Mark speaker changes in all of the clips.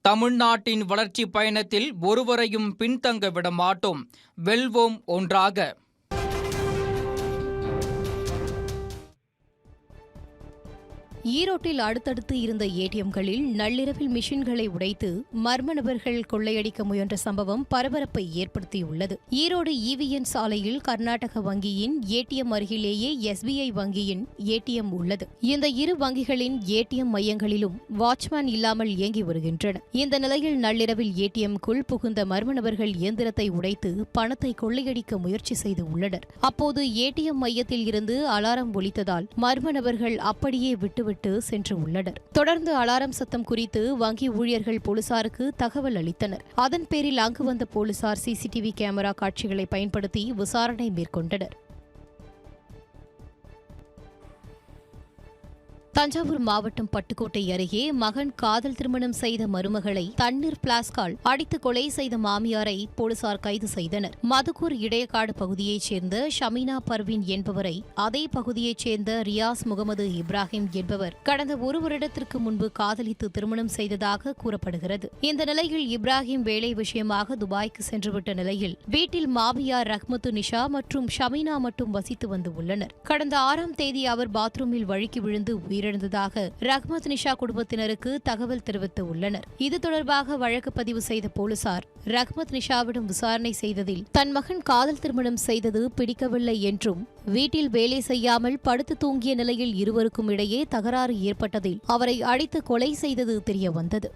Speaker 1: தமிழ்நாட்டின் வளர்ச்சி பயணத்தில் ஒருவரையும் பின்தங்க விட மாட்டோம். வெல்வோம் ஒன்றாக.
Speaker 2: ஈரோட்டில் அடுத்தடுத்து இருந்த ஏடிஎம்களில் நள்ளிரவில் மிஷின்களை உடைத்து மர்ம நபர்கள் கொள்ளையடிக்க முயன்ற சம்பவம் பரபரப்பை ஏற்படுத்தியுள்ளது. ஈரோடு ஈவிஎன் சாலையில் கர்நாடக வங்கியின் ஏடிஎம் அருகிலேயே எஸ்பிஐ வங்கியின் ஏடிஎம் உள்ளது. இந்த இரு வங்கிகளின் ஏடிஎம் மையங்களிலும் வாட்ச்மேன் இல்லாமல் இயங்கி வருகின்றன. இந்த நிலையில் நள்ளிரவில் ஏடிஎம்க்குள் புகுந்த மர்ம நபர்கள் இயந்திரத்தை உடைத்து பணத்தை கொள்ளையடிக்க முயற்சி செய்து உள்ளனர். அப்போது ஏடிஎம் மையத்தில் இருந்து அலாரம் ஒலித்ததால் மர்ம நபர்கள் அப்படியே விட்டுவிட்டு சென்று உள்ளனர். தொடர்ந்து அலாரம் சத்தம் குறித்து வங்கி ஊழியர்கள் போலீசாருக்கு தகவல் அளித்தனர். அதன் பேரில் அங்கு வந்த போலீசார் சிசிடிவி கேமரா காட்சிகளை பயன்படுத்தி விசாரணை மேற்கொண்டனர். தஞ்சாவூர் மாவட்டம் பட்டுக்கோட்டை அருகே மகன் காதல் திருமணம் செய்த மருமகளை தண்ணீர் பிளாஸ்கால் அடித்து கொலை செய்த மாமியாரை போலீசார் கைது செய்தனர். மதுக்கூர் இடையக்காடு பகுதியைச் சேர்ந்த ஷமீனா பர்வீன் என்பவரை அதே பகுதியைச் சேர்ந்த ரியாஸ் முகமது இப்ராஹிம் என்பவர் கடந்த ஒரு வருடத்திற்கு முன்பு காதலித்து திருமணம் செய்ததாக கூறப்படுகிறது. இந்த நிலையில் இப்ராஹிம் வேலை விஷயமாக துபாய்க்கு சென்றுவிட்ட நிலையில் வீட்டில் மாமியார் ரஹ்மத்து நிஷா மற்றும் ஷமீனா மட்டும் வசித்து வந்து உள்ளனர். கடந்த 6ஆம் தேதி அவர் பாத்ரூமில் வழுக்கி விழுந்து உயிரிழந்ததாக ரஹ்மத் நிஷா குடும்பத்தினருக்கு தகவல் தெரிவித்து உள்ளனர். இது தொடர்பாக வழக்கு பதிவு செய்த போலீசார் ரஹ்மத் நிஷாவிடம் விசாரணை செய்ததில் தன் மகன் காதல் திருமணம் செய்தது பிடிக்கவில்லை என்றும் வீட்டில் வேலை செய்யாமல் படுத்து தூங்கிய நிலையில் இருவருக்கும் இடையே தகராறு ஏற்பட்டதில் அவரை அடித்து கொலை செய்தது தெரியவந்தது.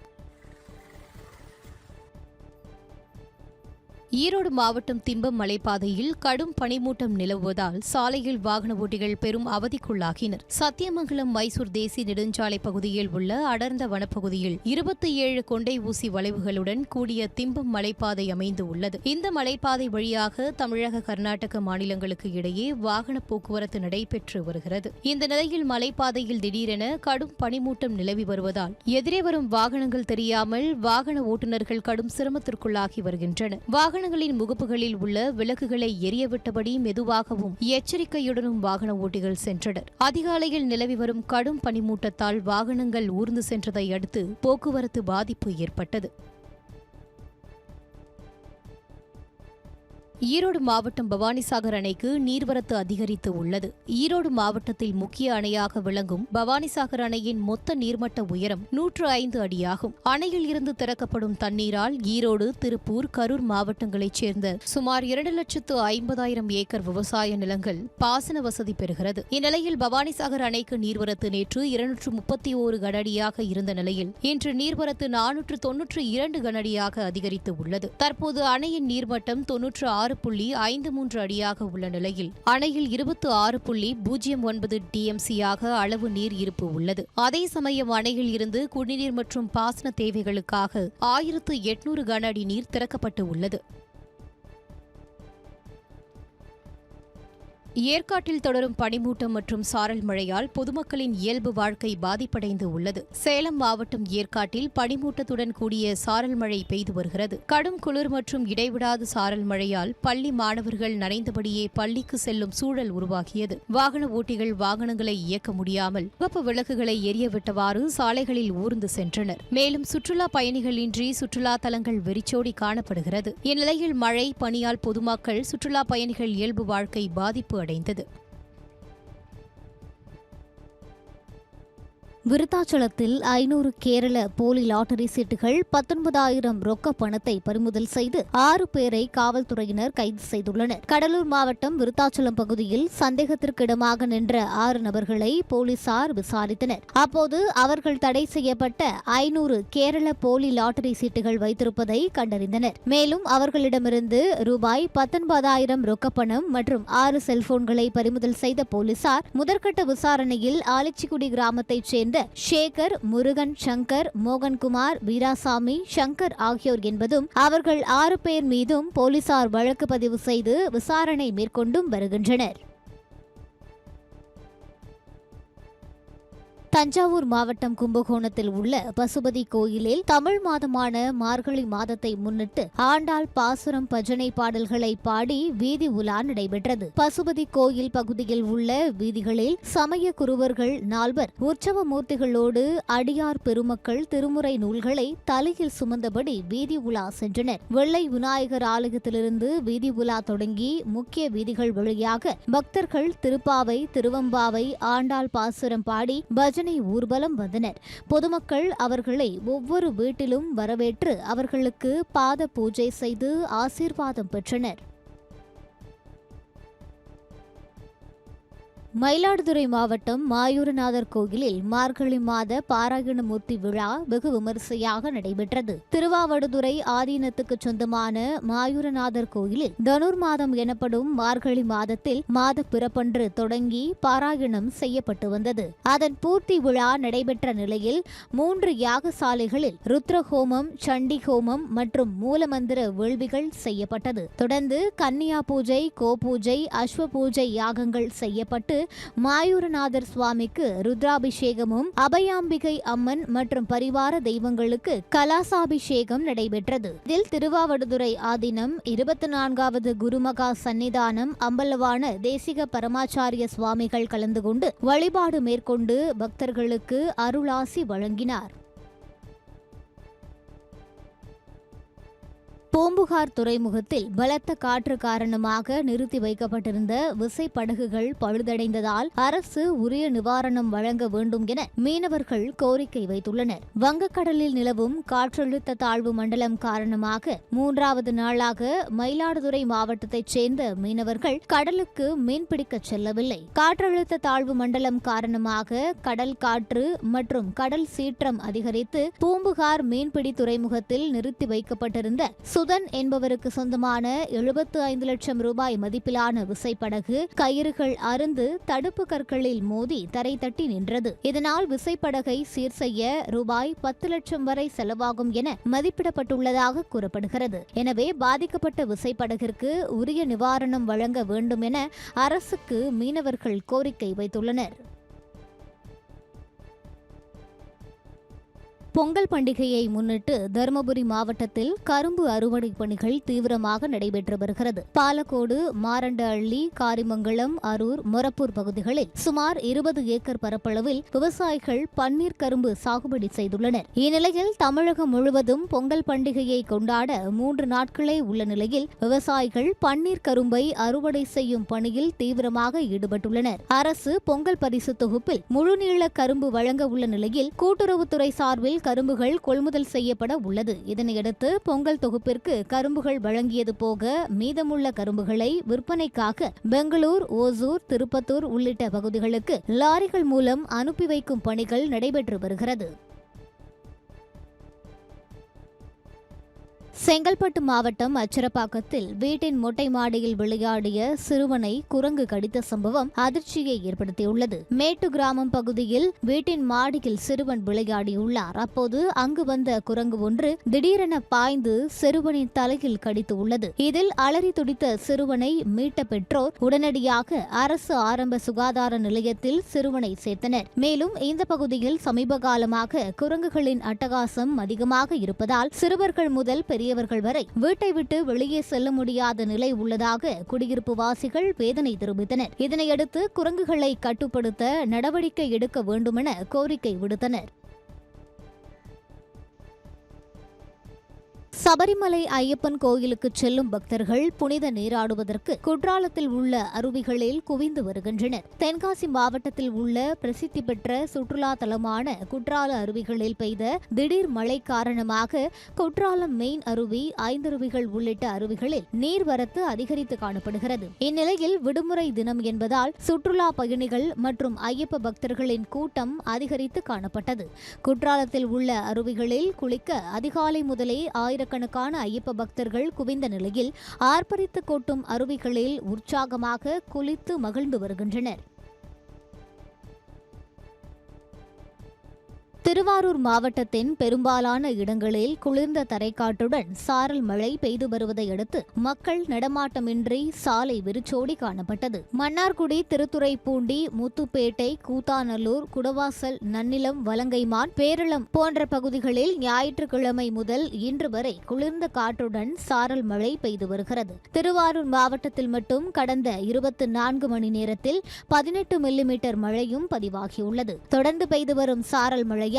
Speaker 2: ஈரோடு மாவட்டம் திம்பம் மலைப்பாதையில் கடும் பனிமூட்டம் நிலவுவதால் சாலையில் வாகன ஓட்டிகள் பெரும் அவதிக்குள்ளாகினர். சத்தியமங்கலம் மைசூர் தேசிய நெடுஞ்சாலை பகுதியில் உள்ள அடர்ந்த வனப்பகுதியில் 27 கொண்டை ஊசி வளைவுகளுடன் கூடிய திம்பம் மலைப்பாதை அமைந்து உள்ளது. இந்த மலைப்பாதை வழியாக தமிழக கர்நாடக மாநிலங்களுக்கு இடையே வாகன போக்குவரத்து நடைபெற்று வருகிறது. இந்த நிலையில் மலைப்பாதையில் திடீரென கடும் பனிமூட்டம் நிலவி வருவதால் எதிரே வரும் வாகனங்கள் தெரியாமல் வாகன ஓட்டுநர்கள் கடும் சிரமத்திற்குள்ளாகி வருகின்றனர். வாகனங்களின் முகப்புகளில் உள்ள விளக்குகளை எரியவிட்டபடி மெதுவாகவும் எச்சரிக்கையுடனும் வாகன ஓட்டிகள் சென்றனர். அதிகாலையில் நிலவி வரும் கடும் பனிமூட்டத்தால் வாகனங்கள் ஊர்ந்து சென்றதை அடுத்து போக்குவரத்து பாதிப்பு ஏற்பட்டது. ஈரோடு மாவட்டம் பவானிசாகர் அணைக்கு நீர்வரத்து அதிகரித்து உள்ளது. ஈரோடு மாவட்டத்தில் முக்கிய அணையாக விளங்கும் பவானிசாகர் அணையின் மொத்த நீர்மட்ட உயரம் 105 அடியாகும். அணையில் இருந்து திறக்கப்படும் தண்ணீரால் ஈரோடு, திருப்பூர், கரூர் மாவட்டங்களைச் சேர்ந்த சுமார் 2,50,000 ஏக்கர் விவசாய நிலங்கள் பாசன வசதி பெறுகிறது. இந்நிலையில் பவானிசாகர் அணைக்கு நீர்வரத்து நேற்று 231 கனஅடியாக இருந்த நிலையில் இன்று நீர்வரத்து 492 கனஅடியாக அதிகரித்து உள்ளது. தற்போது அணையின் நீர்மட்டம் 96.53 அடியாக உள்ள நிலையில் அணையில் 26.09 டிஎம்சியாக அளவு நீர் இருப்பு உள்ளது. அதே சமயம் அணையில் இருந்து குடிநீர் மற்றும் பாசன தேவைகளுக்காக 1800 கன அடி நீர் திறக்கப்பட்டு உள்ளது. ஏற்காட்டில் தொடரும் பனிமூட்டம் மற்றும் சாரல் மழையால் பொதுமக்களின் இயல்பு வாழ்க்கை பாதிப்படைந்து உள்ளது. சேலம் மாவட்டம் ஏற்காட்டில் பனிமூட்டத்துடன் கூடிய சாரல் மழை பெய்து வருகிறது. கடும் குளிர் மற்றும் இடைவிடாத சாரல் மழையால் பள்ளி மாணவர்கள் நனைந்தபடியே பள்ளிக்கு செல்லும் சூழல் உருவாகியது. வாகன ஓட்டிகள் வாகனங்களை இயக்க முடியாமல் முகப்பு விளக்குகளை எரியவிட்டவாறு சாலைகளில் ஊர்ந்து சென்றனர். மேலும் சுற்றுலா பயணிகளின்றி சுற்றுலா தலங்கள் வெறிச்சோடி காணப்படுகிறது. இந்நிலையில் மழை பனியால் பொதுமக்கள் சுற்றுலா பயணிகள் இயல்பு வாழ்க்கை பாதிப்பு அடைந்தது.
Speaker 3: விருத்தாச்சலத்தில் 500 கேரள போலி லாட்டரி சீட்டுகள் 19,000 ரொக்க பணத்தை பறிமுதல் செய்து 6 பேரை காவல்துறையினர் கைது செய்துள்ளனர். கடலூர் மாவட்டம் விருத்தாச்சலம் பகுதியில் சந்தேகத்திற்கிடமாக நின்ற 6 நபர்களை போலீசார் விசாரித்தனர். அப்போது அவர்கள் தடை செய்யப்பட்ட 500 கேரள போலி லாட்டரி சீட்டுகள் வைத்திருப்பதை கண்டறிந்தனர். மேலும் அவர்களிடமிருந்து ரூபாய் 19,000 ரொக்கப்பணம் மற்றும் 6 செல்போன்களை பறிமுதல் செய்த போலீசார் முதற்கட்ட விசாரணையில் ஆலிச்சிக்குடி கிராமத்தைச் சேர்ந்த சேகர், முருகன், சங்கர், மோகன்குமார், வீராசாமி, சங்கர் ஆகியோர் என்பதும் அவர்கள் 6 பேர் மீதும் போலீசார் வழக்கு பதிவு செய்து விசாரணை மேற்கொண்டும் வருகின்றனர். தஞ்சாவூர் மாவட்டம் கும்பகோணத்தில் உள்ள பசுபதி கோயிலில் தமிழ் மாதமான மார்கழி மாதத்தை முன்னிட்டு ஆண்டாள் பாசுரம் பஜனை பாடல்களை பாடி வீதி உலா நடைபெற்றது. பசுபதி கோயில் பகுதியில் உள்ள வீதிகளில் சமய குருவர்கள் 4 உற்சவ மூர்த்திகளோடு அடியார் பெருமக்கள் திருமுறை நூல்களை தலையில் சுமந்தபடி வீதி உலா சென்றனர். வெள்ளை விநாயகர் ஆலயத்திலிருந்து வீதி உலா தொடங்கி முக்கிய வீதிகள் வழியாக பக்தர்கள் திருப்பாவை, திருவம்பாவை, ஆண்டாள் பாசுரம் பாடி பஜனை ஊர்வலம் வந்தனர். பொதுமக்கள் அவர்களை ஒவ்வொரு வீட்டிலும் வரவேற்று அவர்களுக்கு பாத பூஜை செய்து ஆசீர்வாதம் பெற்றனர். மயிலாடுதுறை மாவட்டம் மாயூரநாதர் கோயிலில் மார்கழி மாத பாராயணமூர்த்தி விழா வெகு விமரிசையாக நடைபெற்றது. திருவாவடுதுறை ஆதீனத்துக்கு சொந்தமான மாயூரநாதர் கோயிலில் தனுர் மாதம் எனப்படும் மார்கழி மாதத்தில் மாத பிறப்பன்று தொடங்கி பாராயணம் செய்யப்பட்டு வந்தது. அதன் பூர்த்தி விழா நடைபெற்ற நிலையில் 3 யாகசாலைகளில் ருத்ரஹோமம், சண்டி ஹோமம் மற்றும் மூலமந்திர வேள்விகள் செய்யப்பட்டது. தொடர்ந்து கன்னியா பூஜை, கோபூஜை, அஸ்வ பூஜை யாகங்கள் செய்யப்பட்டு மாயூரநாதர் சுவாமிக்கு ருத்ராபிஷேகமும், அபயாம்பிகை அம்மன் மற்றும் பரிவார தெய்வங்களுக்கு கலாசாபிஷேகம் நடைபெற்றது. இதில் திருவாவடுதுறை ஆதீனம் 24வது குருமகா சன்னிதானம் அம்பலவான தேசிக பரமாச்சாரிய சுவாமிகள் கலந்து கொண்டு வழிபாடு மேற்கொண்டு பக்தர்களுக்கு அருளாசி வழங்கினார். பூம்புகார் துறைமுகத்தில் பலத்த காற்று காரணமாக நிறுத்தி வைக்கப்பட்டிருந்த விசைப்படகுகள் பழுதடைந்ததால் அரசு உரிய நிவாரணம் வழங்க வேண்டும் என மீனவர்கள் கோரிக்கை வைத்துள்ளனர். வங்கக்கடலில் நிலவும் காற்றழுத்த தாழ்வு மண்டலம் காரணமாக 3வது நாளாக மயிலாடுதுறை மாவட்டத்தைச் சேர்ந்த மீனவர்கள் கடலுக்கு மீன்பிடிக்க செல்லவில்லை. காற்றழுத்த தாழ்வு மண்டலம் காரணமாக கடல் காற்று மற்றும் கடல் சீற்றம் அதிகரித்து பூம்புகார் மீன்பிடி துறைமுகத்தில் நிறுத்தி வைக்கப்பட்டிருந்த சுதன் என்பவருக்கு சொந்தமான 75 லட்சம் ரூபாய் மதிப்பிலான விசைப்படகு கயிறுகள் அருந்து தடுப்பு கற்களில் மோதி தரை தட்டி நின்றது. இதனால் விசைப்படகை சீர் செய்ய ரூபாய் 10 லட்சம் வரை செலவாகும் என மதிப்பிடப்பட்டுள்ளதாக கூறப்படுகிறது. எனவே பாதிக்கப்பட்ட விசைப்படகிற்கு உரிய நிவாரணம் வழங்க வேண்டும் என அரசுக்கு மீனவர்கள் கோரிக்கை வைத்துள்ளனர். பொங்கல் பண்டிகையை முன்னிட்டு தருமபுரி மாவட்டத்தில் கரும்பு அறுவடை பணிகள் தீவிரமாக நடைபெற்று வருகிறது. பாலக்கோடு, மாரண்டஅள்ளி, காரிமங்கலம், அரூர், மொரப்பூர் பகுதிகளில் சுமார் 20 ஏக்கர் பரப்பளவில் விவசாயிகள் பன்னீர் கரும்பு சாகுபடி செய்துள்ளனர். இந்நிலையில் தமிழகம் முழுவதும் பொங்கல் பண்டிகையை கொண்டாட 3 நாட்களே உள்ள நிலையில் விவசாயிகள் பன்னீர் கரும்பை அறுவடை செய்யும் பணியில் தீவிரமாக ஈடுபட்டுள்ளனர். அரசு பொங்கல் பரிசு தொகுப்பில் முழுநீள கரும்பு வழங்க உள்ள நிலையில் கூட்டுறவுத்துறை சார்பில் கரும்புகள் கொள்முதல் செய்யப்பட உள்ளது. இதனையடுத்து பொங்கல் தொகுப்பிற்கு கரும்புகள் வழங்கியது போக மீதமுள்ள கரும்புகளை விற்பனைக்காக பெங்களூர், ஓசூர், திருப்பத்தூர் உள்ளிட்ட பகுதிகளுக்கு லாரிகள் மூலம் அனுப்பி வைக்கும் பணிகள் நடைபெற்று வருகிறது. செங்கல்பட்டு மாவட்டம் அச்சரப்பாக்கத்தில் வீட்டின் மொட்டை மாடியில் விளையாடிய சிறுவனை குரங்கு கடித்த சம்பவம் அதிர்ச்சியை ஏற்படுத்தியுள்ளது. மேட்டு கிராமம் பகுதியில் வீட்டின் மாடியில் சிறுவன் விளையாடியுள்ளார். அப்போது அங்கு வந்த குரங்கு ஒன்று திடீரென பாய்ந்து சிறுவனின் தலையில் கடித்து உள்ளது. இதில் அலறி துடித்த சிறுவனை மீட்ட பெற்றோர் உடனடியாக அரசு ஆரம்ப சுகாதார நிலையத்தில் சிறுவனை சேர்த்தனர். மேலும் இந்த பகுதியில் சமீப காலமாக குரங்குகளின் அட்டகாசம் அதிகமாக இருப்பதால் சிறுவர்கள் முதல் பெரியவர்கள் வரை வீட்டை விட்டு வெளியே செல்ல முடியாத நிலை உள்ளதாக குடியிருப்பு வாசிகள் வேதனை தெரிவித்தனர். இதனையடுத்து குரங்குகளை கட்டுப்படுத்த நடவடிக்கை எடுக்க வேண்டுமென கோரிக்கை விடுத்தனர். சபரிமலை ஐயப்பன் கோயிலுக்கு செல்லும் பக்தர்கள் புனித நீராடுவதற்கு குற்றாலத்தில் உள்ள அருவிகளில் குவிந்து வருகின்றனர். தென்காசி மாவட்டத்தில் உள்ள பிரசித்தி பெற்ற சுற்றுலா தலமான குற்றால அருவிகளில் பெய்த திடீர் மழை காரணமாக குற்றாலம் மெயின் அருவி, ஐந்தருவிகள் உள்ளிட்ட அருவிகளில் நீர்வரத்து அதிகரித்து காணப்படுகிறது. இந்நிலையில் விடுமுறை தினம் என்பதால் சுற்றுலா பயணிகள் மற்றும் ஐயப்ப பக்தர்களின் கூட்டம் அதிகரித்து காணப்பட்டது. குற்றாலத்தில் உள்ள அருவிகளில் குளிக்க அதிகாலை முதலே ஆயிரக்கணக்கான ஐயப்ப பக்தர்கள் குவிந்த நிலையில் ஆர்ப்பரித்து கொட்டும் அருவிகளில் உற்சாகமாக குளித்து மகிழ்ந்து வருகின்றனர். திருவாரூர் மாவட்டத்தின் பெரும்பாலான இடங்களில் குளிர்ந்த தரைக்காற்றுடன் சாரல் மழை பெய்து வருவதை அடுத்து மக்கள் நடமாட்டமின்றி சாலை வெறிச்சோடி காணப்பட்டது. மன்னார்குடி, திருத்துறைப்பூண்டி, முத்துப்பேட்டை, கூத்தாநல்லூர், குடவாசல், நன்னிலம், வலங்கைமான், பேரளம் போன்ற பகுதிகளில் ஞாயிற்றுக்கிழமை முதல் இன்று வரை குளிர்ந்த காற்றுடன் சாரல் மழை பெய்து வருகிறது. திருவாரூர் மாவட்டத்தில் மட்டும் கடந்த 24 மணி நேரத்தில் 18 மில்லிமீட்டர் மழையும் பதிவாகியுள்ளது. தொடர்ந்து பெய்து வரும் சாரல் மழை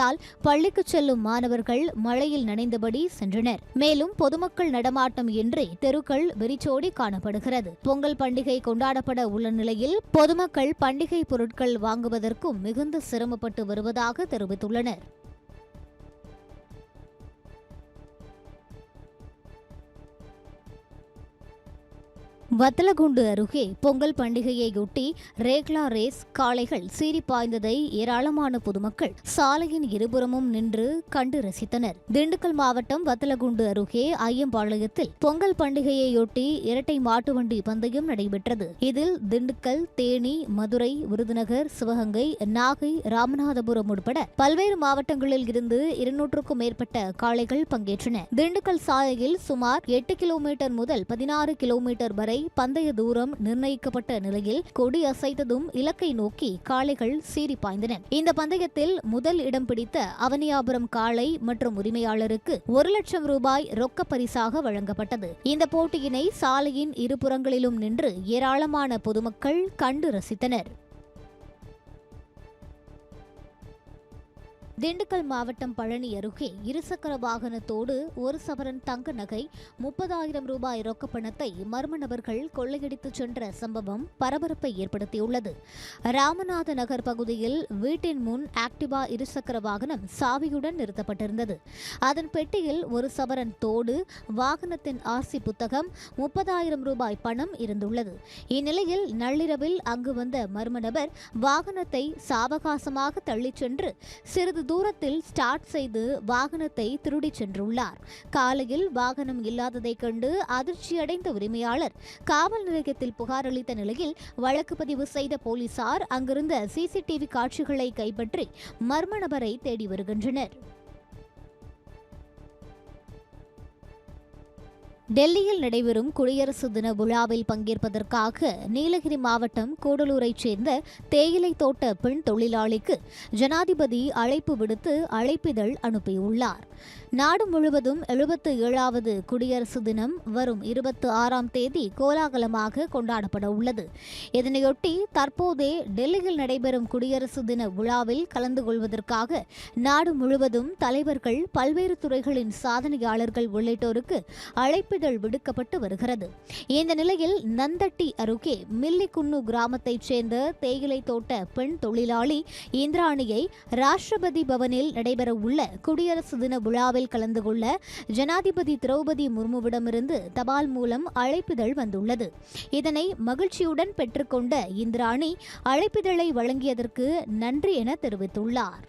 Speaker 3: பள்ளிக்கு செல்லும் மாணவர்கள் மழையில் நனைந்தபடி சென்றனர். மேலும் பொதுமக்கள் நடமாட்டம் இன்றி தெருக்கள் வெறிச்சோடி காணப்படுகிறது. பொங்கல் பண்டிகை கொண்டாடப்பட உள்ள நிலையில் பொதுமக்கள் பண்டிகை பொருட்கள் வாங்குவதற்கும் மிகுந்த சிரமப்பட்டு வருவதாக தெரிவித்துள்ளனர். வத்தலகுண்டு அருகே பொங்கல் பண்டிகையையொட்டி ரேக்லா ரேஸ் காளைகள் சீறி பாய்ந்ததை ஏராளமான பொதுமக்கள் சாலையின் இருபுறமும் நின்று கண்டு ரசித்தனர். திண்டுக்கல் மாவட்டம் வத்தலகுண்டு அருகே ஐயம்பாளையத்தில் பொங்கல் பண்டிகையையொட்டி இரட்டை மாட்டு வண்டி பந்தயம் நடைபெற்றது. இதில் திண்டுக்கல், தேனி, மதுரை, விருதுநகர், சிவகங்கை, நாகை, ராமநாதபுரம் உட்பட பல்வேறு மாவட்டங்களில் இருந்து 200க்கும் மேற்பட்ட காளைகள் பங்கேற்றன. திண்டுக்கல் சாலையில் சுமார் 8 கிலோமீட்டர் முதல் 16 கிலோமீட்டர் வரை பந்தய தூரம் நிர்ணயிக்கப்பட்ட நிலையில் கொடி அசைத்ததும் இலக்கை நோக்கி காளைகள் சீறி பாய்ந்தன. இந்த பந்தயத்தில் முதல் இடம் பிடித்த அவனியாபுரம் காளை மற்றும் உரிமையாளருக்கு 1 லட்சம் ரூபாய் ரொக்க பரிசாக வழங்கப்பட்டது. இந்த போட்டியினை சாலையின் இருபுறங்களிலும் நின்று ஏராளமான பொதுமக்கள் கண்டு ரசித்தனர். திண்டுக்கல் மாவட்டம் பழனி அருகே இருசக்கர வாகனத்தோடு 1 சவரன் தங்க நகை 30,000 ரூபாய் ரொக்க பணத்தை மர்ம நபர்கள் கொள்ளையடித்து சென்ற சம்பவம் பரபரப்பை ஏற்படுத்தியுள்ளது. ராமநாத நகர் பகுதியில் வீட்டின் முன் ஆக்டிவா இருசக்கர வாகனம் சாவியுடன் நிறுத்தப்பட்டிருந்தது. அதன் பெட்டியில் 1 சவரன் தோடு, வாகனத்தின் ஆர்சி புத்தகம், 30,000 ரூபாய் பணம் இருந்துள்ளது. இந்நிலையில் நள்ளிரவில் அங்கு வந்த மர்ம நபர் வாகனத்தை சாவகாசமாக தள்ளிச் சென்று சிறிது தூரத்தில் ஸ்டார்ட் செய்து வாகனத்தை திருடிச் சென்றுள்ளார். காலையில் வாகனம் இல்லாததை கண்டு அதிர்ச்சியடைந்த உரிமையாளர் காவல் நிலையத்தில் புகார் அளித்த நிலையில் வழக்கு பதிவு செய்த போலீசார் அங்கிருந்த சிசிடிவி காட்சிகளை கைப்பற்றி மர்ம நபரை தேடி வருகின்றனர். டெல்லியில் நடைபெறும் குடியரசு தின விழாவில் பங்கேற்பதற்காக நீலகிரி மாவட்டம் கூடலூரைச் சேர்ந்த தேயிலை தோட்ட பெண் தொழிலாளிக்கு ஜனாதிபதி அழைப்பு விடுத்து அழைப்பிதழ் அனுப்பியுள்ளார். நாடு முழுவதும் 77வது குடியரசு தினம் வரும் 26ஆம் தேதி கோலாகலமாக கொண்டாடப்பட உள்ளது. இதனையொட்டி தற்போதே டெல்லியில் நடைபெறும் குடியரசு தின விழாவில் கலந்து கொள்வதற்காக நாடு முழுவதும் தலைவர்கள், பல்வேறு துறைகளின் சாதனையாளர்கள் உள்ளிட்டோருக்கு அழைப்பிதழ் விடுக்கப்பட்டு வருகிறது. இந்த நிலையில் நந்தட்டி அருகே மில்லிக்குன்னு கிராமத்தைச் சேர்ந்த தேயிலை தோட்ட பெண் தொழிலாளி இந்திராணியை ராஷ்டிரபதி பவனில் நடைபெறவுள்ள குடியரசு தின விழாவில் கலந்து கொள்ள ஜனாதிபதி திரௌபதி முர்முவிடமிருந்து தபால் மூலம் அழைப்பிதழ் வந்துள்ளது. இதனை மகிழ்ச்சியுடன் பெற்றுக்கொண்ட இந்திராணி அழைப்பிதழை வழங்கியதற்கு நன்றி என தெரிவித்துள்ளார்.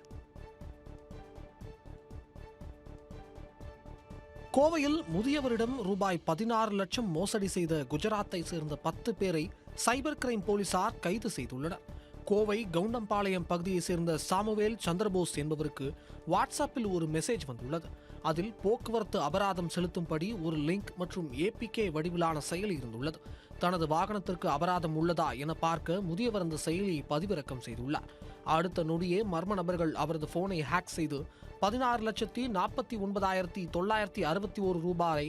Speaker 4: கோவையில் முதியவரிடம் ரூபாய் 16 லட்சம் மோசடி செய்த குஜராத்தை சேர்ந்த 10 பேரை சைபர் கிரைம் போலீசார் கைது செய்துள்ளனர். கோவை கவுண்டம்பாளையம் பகுதியை சேர்ந்த சாமுவேல் சந்திரபோஸ் என்பவருக்கு வாட்ஸ்அப்பில் ஒரு மெசேஜ் வந்துள்ளது. அதில் போக்குவரத்து அபராதம் செலுத்தும்படி ஒரு லிங்க் மற்றும் APK வடிவிலான செயலி இருந்துள்ளது. தனது வாகனத்திற்கு அபராதம் உள்ளதா என பார்க்க முதியவர் அந்த செயலியை பதிவிறக்கம் செய்துள்ளார். அடுத்த நொடியே மர்ம நபர்கள் அவரது போனை ஹேக் செய்து 16,49,961 ரூபாயை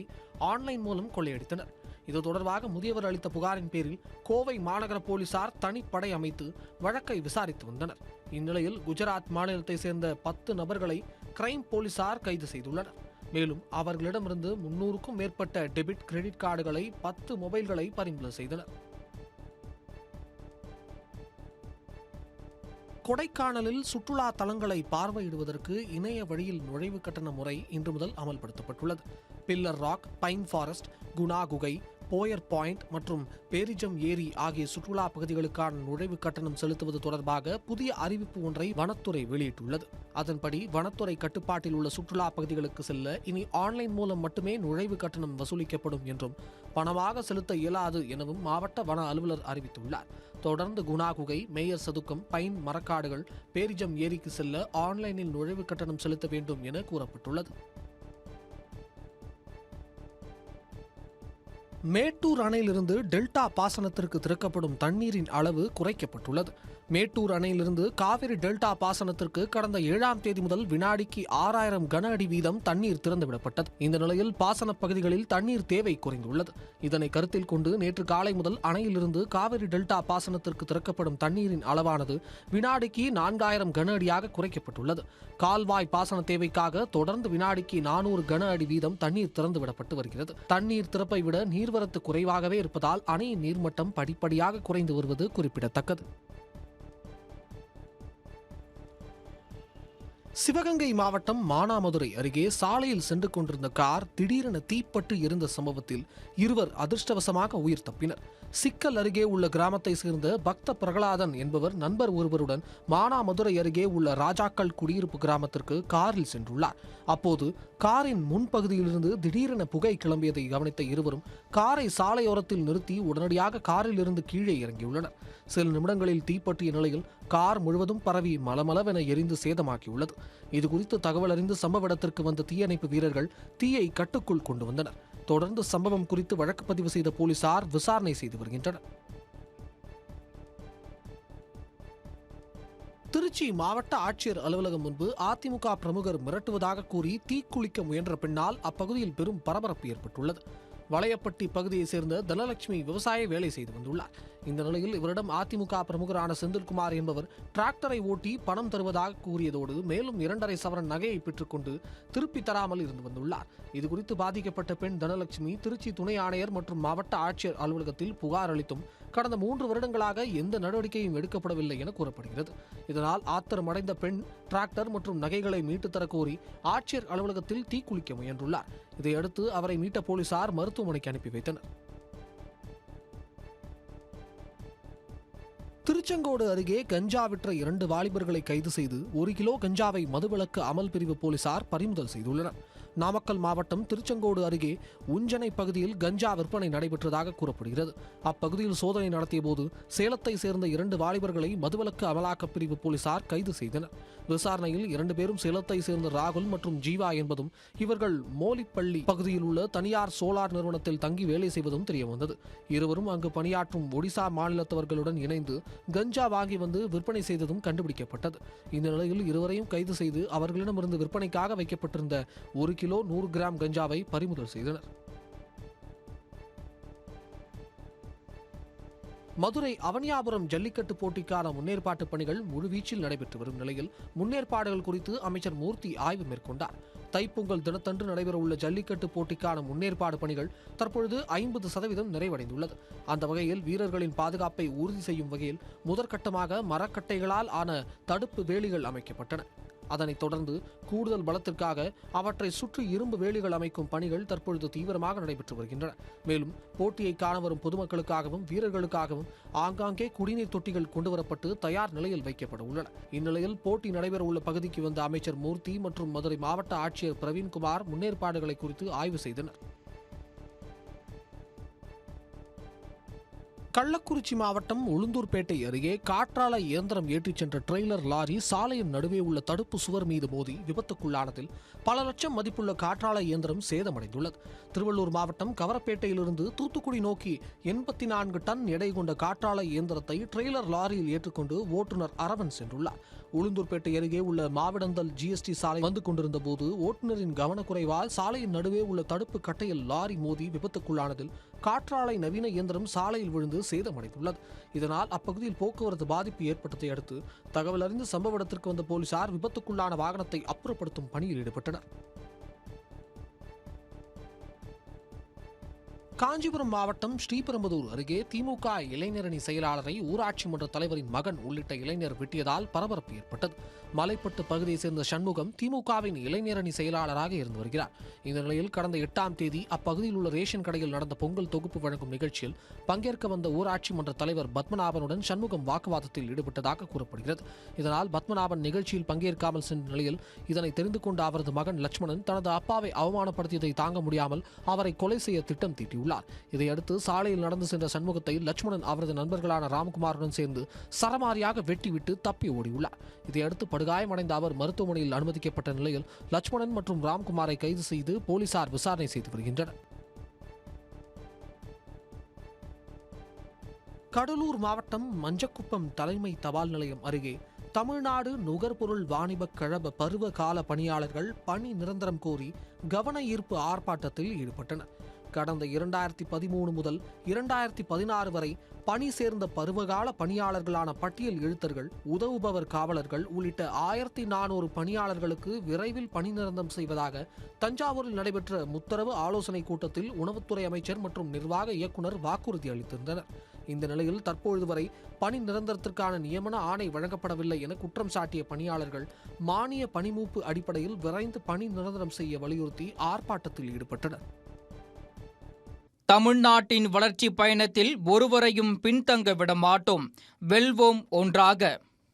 Speaker 4: ஆன்லைன் மூலம் கொள்ளையடித்தனர். இது தொடர்பாக முதியவர் அளித்த புகாரின் பேரில் கோவை மாநகர போலீசார் தனிப்படை அமைத்து வழக்கை விசாரித்து வந்தனர். இந்நிலையில் குஜராத் மாநிலத்தை சேர்ந்த 10 நபர்களை கிரைம் போலீசார் கைது செய்துள்ளனர். மேலும் அவர்களிடமிருந்து 300க்கும் மேற்பட்ட டெபிட், கிரெடிட் கார்டுகளை, 10 மொபைல்களை பறிமுதல் செய்தனர். கொடைக்கானலில் சுற்றுலா தலங்களை பார்வையிடுவதற்கு இணைய வழியில் நுழைவு கட்டண முறை இன்று முதல் அமல்படுத்தப்பட்டுள்ளது. Pillar rock, pine forest, Guna குகை, போயர் பாயிண்ட் மற்றும் பேரிஜம் ஏரி ஆகிய சுற்றுலா பகுதிகளுக்கான நுழைவு கட்டணம் செலுத்துவது தொடர்பாக புதிய அறிவிப்பு ஒன்றை வனத்துறை வெளியிட்டுள்ளது. அதன்படி வனத்துறை கட்டுப்பாட்டில் உள்ள சுற்றுலா பகுதிகளுக்கு செல்ல இனி ஆன்லைன் மூலம் மட்டுமே நுழைவு கட்டணம் வசூலிக்கப்படும் என்றும் பணமாக செலுத்த இயலாது எனவும் மாவட்ட வன அலுவலர் அறிவித்துள்ளார். தொடர்ந்து குணா குகை, மேயர் சதுக்கம், பைன் மரக்காடுகள், பேரிஜம் ஏரிக்கு செல்ல ஆன்லைனில் நுழைவு கட்டணம் செலுத்த வேண்டும் என கூறப்பட்டுள்ளது. மேட்டூர் அணையிலிருந்து டெல்டா பாசனத்திற்கு திறக்கப்படும் தண்ணீரின் அளவு குறைக்கப்பட்டுள்ளது. மேட்டூர் அணையிலிருந்து காவிரி டெல்டா பாசனத்திற்கு கடந்த 7ஆம் தேதி முதல் வினாடிக்கு 6000 கன அடி வீதம் தண்ணீர் திறந்துவிடப்பட்டது. இந்த நிலையில் பாசன பகுதிகளில் தண்ணீர் தேவை குறைந்துள்ளது. இதனை கருத்தில் கொண்டு நேற்று காலை முதல் அணையிலிருந்து காவிரி டெல்டா பாசனத்திற்கு திறக்கப்படும் தண்ணீரின் அளவானது வினாடிக்கு 4000 கன அடியாக குறைக்கப்பட்டுள்ளது. கால்வாய் பாசன தேவைக்காக தொடர்ந்து வினாடிக்கு 400 கன அடி வீதம் தண்ணீர் திறந்துவிடப்பட்டு வருகிறது. தண்ணீர் திறப்பை விட நீர்வரத்து குறைவாகவே இருப்பதால் அணையின் நீர்மட்டம் படிப்படியாக குறைந்து வருவது குறிப்பிடத்தக்கது. சிவகங்கை மாவட்டம் மானாமதுரை அருகே சாலையில் சென்று கொண்டிருந்த கார் திடீரென தீப்பட்டு எரிந்த சம்பவத்தில் இருவர் அதிர்ஷ்டவசமாக உயிர் தப்பினர். சிக்கல் அருகே உள்ள கிராமத்தை சேர்ந்த பக்த பிரகலாதன் என்பவர் நண்பர் ஒருவருடன் மானாமதுரை அருகே உள்ள ராஜாக்கள் குடியிருப்பு கிராமத்திற்கு காரில் சென்றுள்ளார். அப்போது காரின் முன்பகுதியிலிருந்து திடீரென புகை கிளம்பியதை கவனித்த இருவரும் காரை சாலையோரத்தில் நிறுத்தி உடனடியாக காரில் இருந்து கீழே இறங்கியுள்ளனர். சில நிமிடங்களில் தீப்பற்றிய நிலையில் கார் முழுவதும் பரவி மலமளவென எரிந்து சேதமாக்கியுள்ளது. இதுகுறித்து தகவல் அறிந்து சம்பவ இடத்திற்கு வந்த தீயணைப்பு வீரர்கள் தீயை கட்டுக்குள் கொண்டு வந்தனர். தொடர்ந்து சம்பவம் குறித்து வழக்கு பதிவு செய்த போலீசார் விசாரணை செய்து வருகின்றனர். திருச்சி மாவட்ட ஆட்சியர் அலுவலகம் முன்பு அதிமுக பிரமுகர் மிரட்டுவதாக கூறி தீக்குளிக்க முயன்ற பின்னால் அப்பகுதியில் பெரும் பரபரப்பு ஏற்பட்டுள்ளது. வளையப்பட்டி பகுதியைச் சேர்ந்த தனலட்சுமி விவசாய வேலை செய்து வந்துள்ளார். இந்த நிலையில் இவரிடம் அதிமுக பிரமுகரான செந்தில்குமார் என்பவர் டிராக்டரை ஓட்டி பணம் தருவதாக கூறியதோடு மேலும் 2.5 சவரன் நகையை பெற்றுக்கொண்டு திருப்பி தராமல் இருந்து வந்துள்ளார். இதுகுறித்து பாதிக்கப்பட்ட பெண் தனலட்சுமி திருச்சி துணை ஆணையர் மற்றும் மாவட்ட ஆட்சியர் அலுவலகத்தில் புகார் அளித்தும் கடந்த 3 வருடங்களாக எந்த நடவடிக்கையும் எடுக்கப்படவில்லை என கூறப்படுகிறது. இதனால் ஆத்திரமடைந்த பெண் டிராக்டர் மற்றும் நகைகளை மீட்டு தர கோரி ஆட்சியர் அலுவலகத்தில் தீக்குளிக்க முயன்றுள்ளார். இதையடுத்து அவரை மீட்ட போலீசார் மருத்துவமனைக்கு அனுப்பி வைத்தனர். திருச்செங்கோடு அருகே கஞ்சா விற்ற 2 வாலிபர்களை கைது செய்து 1 கிலோ கஞ்சாவை மதுவிலக்கு அமல் பிரிவு போலீசார் பறிமுதல் செய்துள்ளனர். நாமக்கல் மாவட்டம் திருச்செங்கோடு அருகே உஞ்சனை பகுதியில் கஞ்சா விற்பனை நடைபெற்றதாக கூறப்படுகிறது. அப்பகுதியில் சோதனை நடத்திய போது சேலத்தை சேர்ந்த 2 வாலிபர்களை மதுவிலக்கு அமலாக்கப் பிரிவு போலீசார் கைது செய்தனர். விசாரணையில் 2 பேரும் சேலத்தை சேர்ந்த ராகுல் மற்றும் ஜீவா என்பதும் இவர்கள் மோலிப்பள்ளி பகுதியில் உள்ள தனியார் சோலார் நிறுவனத்தில் தங்கி வேலை செய்வதும் தெரியவந்தது. இருவரும் அங்கு பணியாற்றும் ஒடிசா மாநிலத்தவர்களுடன் இணைந்து கஞ்சா வாங்கி வந்து விற்பனை செய்ததும் கண்டுபிடிக்கப்பட்டது. இந்த நிலையில் இருவரையும் கைது செய்து அவர்களிடமிருந்து விற்பனைக்காக வைக்கப்பட்டிருந்த 1 கிலோ 100 கிராம் கஞ்சாவை பறிமுதல் செய்தனர். மதுரை அவனியாபுரம் ஜல்லிக்கட்டு போட்டிக்கான முன்னேற்பாட்டு பணிகள் முழுவீச்சில் நடைபெற்று வரும் நிலையில் முன்னேற்பாடுகள் குறித்து அமைச்சர் மூர்த்தி ஆய்வு மேற்கொண்டார். தைப்பொங்கல் தினத்தன்று நடைபெறவுள்ள ஜல்லிக்கட்டு போட்டிக்கான முன்னேற்பாடு பணிகள் தற்பொழுது 50% நிறைவடைந்துள்ளது. அந்த வகையில் வீரர்களின் பாதுகாப்பை உறுதி செய்யும் வகையில் முதற்கட்டமாக மரக்கட்டைகளால் ஆன தடுப்பு வேலிகள் அமைக்கப்பட்டன. அதனைத் தொடர்ந்து கூடுதல் பலத்திற்காக அவற்றை சுற்றி இரும்பு வேலிகள் அமைக்கும் பணிகள் தற்பொழுது தீவிரமாக நடைபெற்று வருகின்றன. மேலும் போட்டியை காண வரும் பொதுமக்களுக்காகவும் வீரர்களுக்காகவும் ஆங்காங்கே குடிநீர் தொட்டிகள் கொண்டுவரப்பட்டு தயார் நிலையில் வைக்கப்பட உள்ளன. இந்நிலையில் போட்டி நடைபெற உள்ள பகுதிக்கு வந்த அமைச்சர் மூர்த்தி மற்றும் மதுரை மாவட்ட ஆட்சியர் பிரவீன்குமார் முன்னேற்பாடுகளை குறித்து ஆய்வு செய்தனர். கள்ளக்குறிச்சி மாவட்டம் உளுந்தூர்பேட்டை அருகே காற்றாலை இயந்திரம் ஏற்றிச் சென்ற ட்ரெய்லர் லாரி சாலையின் நடுவே உள்ள தடுப்பு சுவர் மீது மோதி விபத்துக்குள்ளானதில் பல லட்சம் மதிப்புள்ள காற்றாலை இயந்திரம் சேதமடைந்துள்ளது. திருவள்ளூர் மாவட்டம் கவரப்பேட்டையிலிருந்து தூத்துக்குடி நோக்கி 84 டன் எடை கொண்ட காற்றாலை இயந்திரத்தை ட்ரெய்லர் லாரியில் ஏற்றுக்கொண்டு ஓட்டுநர் அரவன் சென்றுள்ளார். உளுந்தூர்பேட்டை அருகே உள்ள மாவிடந்தல் GST சாலை வந்து கொண்டிருந்த போது ஓட்டுநரின் கவனக்குறைவால் சாலையின் நடுவே உள்ள தடுப்பு கட்டையில் லாரி மோதி விபத்துக்குள்ளானதில் காற்றாலை நவீன இயந்திரம் சாலையில் விழுந்து சேதமடைந்துள்ளது. இதனால் அப்பகுதியில் போக்குவரத்து பாதிப்பு ஏற்பட்டதை அடுத்து தகவல் அறிந்து சம்பவ இடத்திற்கு வந்த போலீசார் விபத்துக்குள்ளான வாகனத்தை அப்புறப்படுத்தும் பணியில் ஈடுபட்டனர். காஞ்சிபுரம் மாவட்டம் ஸ்ரீபெரும்புதூர் அருகே திமுக இளைஞரணி செயலாளரை ஊராட்சி மன்ற தலைவரின் மகன் உள்ளிட்ட இளைஞர் வெட்டியதால் பரபரப்பு ஏற்பட்டது. மலைப்பட்டு பகுதியைச் சேர்ந்த சண்முகம் திமுகவின் இளைஞரணி செயலாளராக இருந்து வருகிறார். இந்த நிலையில் கடந்த 8ஆம் தேதி அப்பகுதியில் உள்ள ரேஷன் கடையில் நடந்த பொங்கல் தொகுப்பு வழங்கும் நிகழ்ச்சியில் பங்கேற்க வந்த ஊராட்சி மன்ற தலைவர் பத்மநாபனுடன் சண்முகம் வாக்குவாதத்தில் ஈடுபட்டதாக கூறப்படுகிறது. இதனால் பத்மநாபன் நிகழ்ச்சியில் பங்கேற்காமல் சென்ற நிலையில் இதனை தெரிந்து கொண்ட அவரது மகன் லட்சுமணன் தனது அப்பாவை அவமானப்படுத்தியதை தாங்க முடியாமல் அவரை கொலை செய்ய திட்டம் தீட்டியுள்ளார். இதையடுத்து சாலையில் நடந்து சென்ற சண்முகத்தை லட்சுமணன் அவரது நண்பர்களான ராம்குமாருடன் சேர்ந்து சரமாரியாக வெட்டிவிட்டு தப்பி ஓடியுள்ளார். இதையடுத்து படுகாயமடைந்த அவர் மருத்துவமனையில் அனுமதிக்கப்பட்ட நிலையில் லட்சுமணன் மற்றும் ராம்குமாரை கைது செய்து போலீசார் விசாரணை செய்து வருகின்றனர். கடலூர் மாவட்டம் மஞ்சக்குப்பம் தலைமை தபால் நிலையம் அருகே தமிழ்நாடு நுகர்பொருள் வாணிபக் கழக பருவ கால பணியாளர்கள் பணி நிரந்தரம் கோரி கவன ஈர்ப்பு ஆர்ப்பாட்டத்தில் ஈடுபட்டனர். கடந்த 2013 முதல் 2016 வரை பணி சேர்ந்த பருவகால பணியாளர்களான பட்டியல் எழுத்தர்கள், உதவுபவர் காவலர்கள் உள்ளிட்ட 1400 பணியாளர்களுக்கு விரைவில் பணி நிரந்தரம் செய்வதாக தஞ்சாவூரில் நடைபெற்ற முத்தரவு ஆலோசனை கூட்டத்தில் உணவுத்துறை அமைச்சர் மற்றும் நிர்வாக இயக்குநர் வாக்குறுதி அளித்திருந்தனர். இந்த நிலையில் தற்பொழுது வரை பணி நிரந்தரத்திற்கான நியமன ஆணை வழங்கப்படவில்லை என குற்றம் சாட்டிய பணியாளர்கள் மானிய பணிமூப்பு அடிப்படையில் விரைந்து பணி நிரந்தரம் செய்ய வலியுறுத்தி ஆர்ப்பாட்டத்தில் ஈடுபட்டனர்.
Speaker 1: தமிழ்நாட்டின் வளர்ச்சி பயணத்தில் ஒருவரையும் பின்தங்க விட மாட்டோம். வெல்வோம் ஒன்றாக.